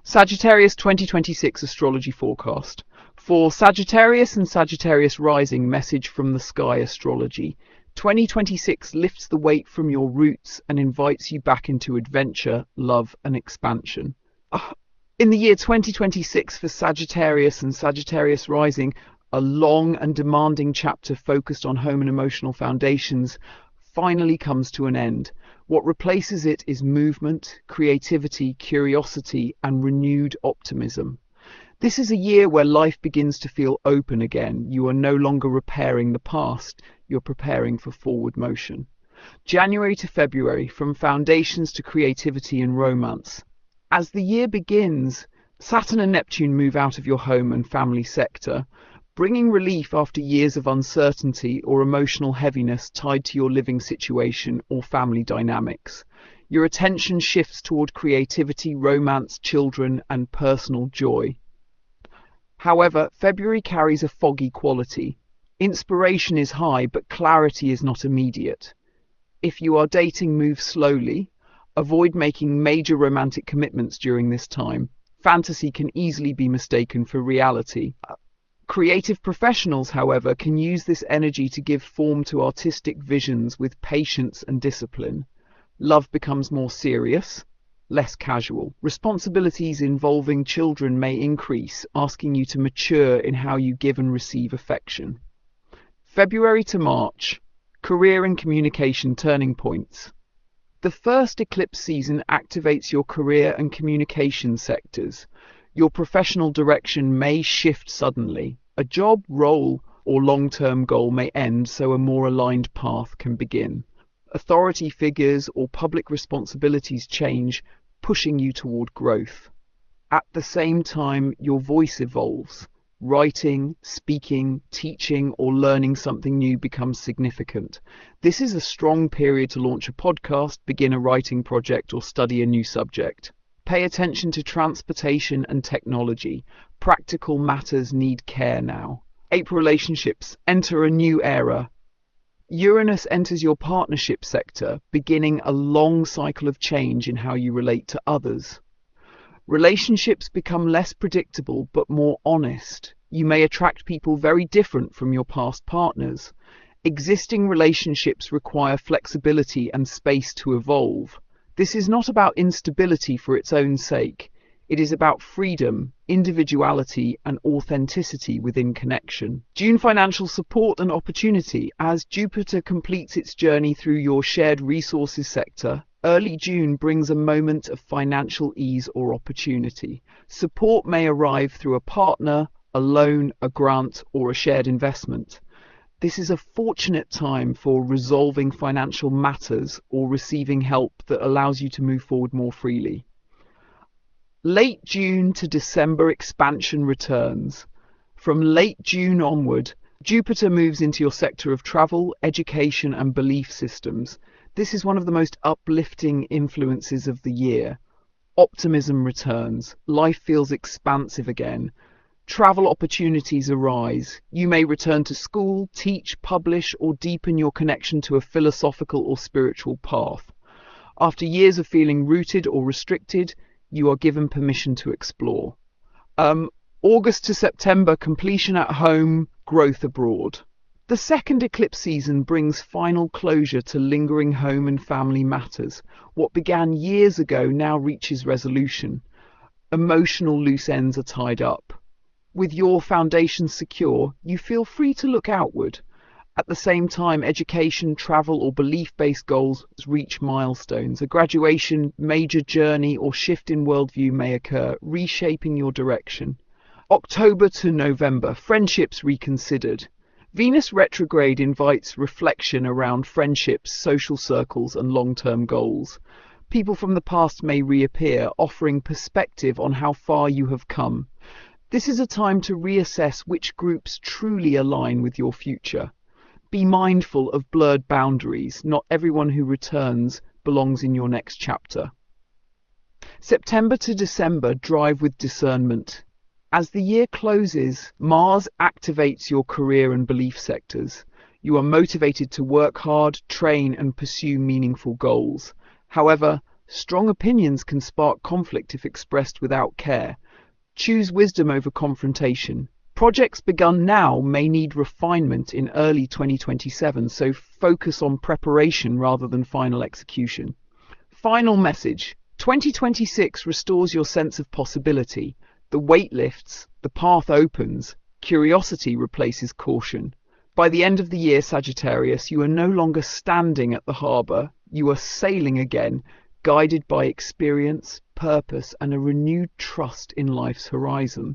Sagittarius 2026 Astrology Forecast. For Sagittarius and Sagittarius Rising, message from the sky astrology. 2026 lifts the weight from your roots and invites you back into adventure, love and expansion. In the year 2026 for Sagittarius and Sagittarius Rising, a long and demanding chapter focused on home and emotional foundations finally comes to an end. What replaces it is movement, creativity, curiosity, and renewed optimism. This is a year where life begins to feel open again. You are no longer repairing the past, you're preparing for forward motion. January to February, from foundations to creativity and romance. As the year begins, Saturn and Neptune move out of your home and family sector, bringing relief after years of uncertainty or emotional heaviness tied to your living situation or family dynamics. Your attention shifts toward creativity, romance, children, and personal joy. However, February carries a foggy quality. Inspiration is high, but clarity is not immediate. If you are dating, move slowly. Avoid making major romantic commitments during this time. Fantasy can easily be mistaken for reality. Creative professionals, however, can use this energy to give form to artistic visions with patience and discipline. Love becomes more serious, less casual. Responsibilities involving children may increase, asking you to mature in how you give and receive affection. February to March, career and communication turning points. The first eclipse season activates your career and communication sectors. Your professional direction may shift suddenly. A job, role, or long-term goal may end so a more aligned path can begin. Authority figures or public responsibilities change, pushing you toward growth. At the same time, your voice evolves. Writing, speaking, teaching, or learning something new becomes significant. This is a strong period to launch a podcast, begin a writing project, or study a new subject. Pay attention to transportation and technology. Practical matters need care now. April relationships enter a new era. Uranus enters your partnership sector, beginning a long cycle of change in how you relate to others. Relationships become less predictable but more honest. You may attract people very different from your past partners. Existing relationships require flexibility and space to evolve. This is not about instability for its own sake. It is about freedom, individuality, and authenticity within connection. June financial support and opportunity. As Jupiter completes its journey through your shared resources sector, early June brings a moment of financial ease or opportunity. Support may arrive through a partner, a loan, a grant, or a shared investment. This is a fortunate time for resolving financial matters or receiving help that allows you to move forward more freely. Late June to December expansion returns. From late June onward, Jupiter moves into your sector of travel, education, and belief systems. This is one of the most uplifting influences of the year. Optimism returns. Life feels expansive again. Travel opportunities arise. You may return to school, teach, publish, or deepen your connection to a philosophical or spiritual path. After years of feeling rooted or restricted, you are given permission to explore. August to September, completion at home, growth abroad. The second eclipse season brings final closure to lingering home and family matters. What began years ago now reaches resolution. Emotional loose ends are tied up. With your foundation secure, you feel free to look outward. At the same time, education, travel, or belief-based goals reach milestones. A graduation, major journey, or shift in worldview may occur, reshaping your direction. October to November, friendships reconsidered. Venus retrograde invites reflection around friendships, social circles, and long-term goals. People from the past may reappear, offering perspective on how far you have come. This is a time to reassess which groups truly align with your future. Be mindful of blurred boundaries. Not everyone who returns belongs in your next chapter. September to December, drive with discernment. As the year closes, Mars activates your career and belief sectors. You are motivated to work hard, train, and pursue meaningful goals. However, Strong opinions can spark conflict if expressed without care. Choose wisdom over confrontation. Projects begun now may need refinement in early 2027, so focus on preparation rather than final execution. Final message. 2026 restores your sense of possibility. The weight lifts, the path opens, curiosity replaces caution. By the end of the year, Sagittarius, you are no longer standing at the harbour, you are sailing again, guided by experience, purpose, and a renewed trust in life's horizon.